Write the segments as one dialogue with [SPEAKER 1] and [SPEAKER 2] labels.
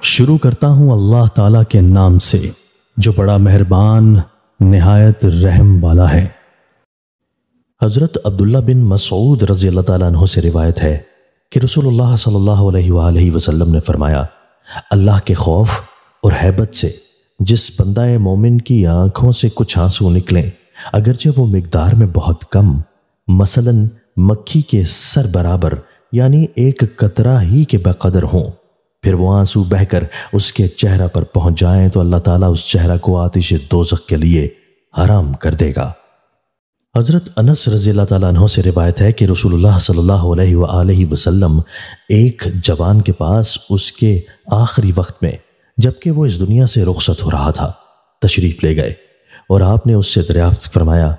[SPEAKER 1] شروع کرتا ہوں اللہ تعالیٰ کے نام سے جو بڑا مہربان نہایت رحم والا ہے۔ حضرت عبداللہ بن مسعود رضی اللہ تعالیٰ عنہ سے روایت ہے کہ رسول اللہ صلی اللہ علیہ وآلہ وسلم نے فرمایا، اللہ کے خوف اور ہیبت سے جس بندہ مومن کی آنکھوں سے کچھ آنسو نکلیں اگرچہ وہ مقدار میں بہت کم، مثلاً مکھی کے سر برابر یعنی ایک قطرہ ہی کے بقدر ہوں، پھر وہ آنسو بہہ کر اس کے چہرہ پر پہنچ جائیں تو اللہ تعالیٰ اس چہرہ کو آتش دوزخ کے لیے حرام کر دے گا۔ حضرت انس رضی اللہ تعالیٰ عنہ سے روایت ہے کہ رسول اللہ صلی اللہ علیہ وآلہ وسلم ایک جوان کے پاس اس کے آخری وقت میں جبکہ وہ اس دنیا سے رخصت ہو رہا تھا تشریف لے گئے اور آپ نے اس سے دریافت فرمایا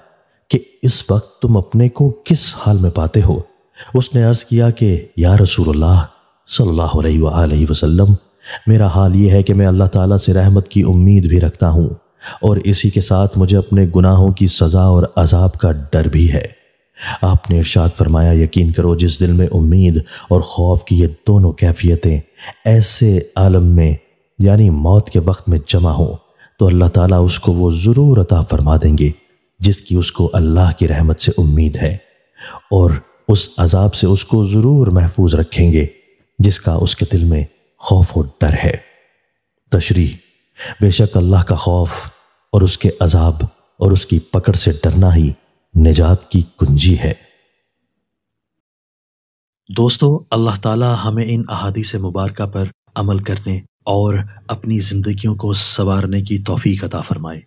[SPEAKER 1] کہ اس وقت تم اپنے کو کس حال میں پاتے ہو؟ اس نے عرض کیا کہ یا رسول اللہ صلی اللہ علیہ وآلہ وسلم، میرا حال یہ ہے کہ میں اللہ تعالیٰ سے رحمت کی امید بھی رکھتا ہوں اور اسی کے ساتھ مجھے اپنے گناہوں کی سزا اور عذاب کا ڈر بھی ہے۔ آپ نے ارشاد فرمایا، یقین کرو جس دل میں امید اور خوف کی یہ دونوں کیفیتیں ایسے عالم میں یعنی موت کے وقت میں جمع ہوں تو اللہ تعالیٰ اس کو وہ ضرور عطا فرما دیں گے جس کی اس کو اللہ کی رحمت سے امید ہے، اور اس عذاب سے اس کو ضرور محفوظ رکھیں گے جس کا اس کے دل میں خوف و ڈر ہے۔ تشریح: بے شک اللہ کا خوف اور اس کے عذاب اور اس کی پکڑ سے ڈرنا ہی نجات کی کنجی ہے۔ دوستو، اللہ تعالی ہمیں ان احادیث مبارکہ پر عمل کرنے اور اپنی زندگیوں کو سنوارنے کی توفیق عطا فرمائے۔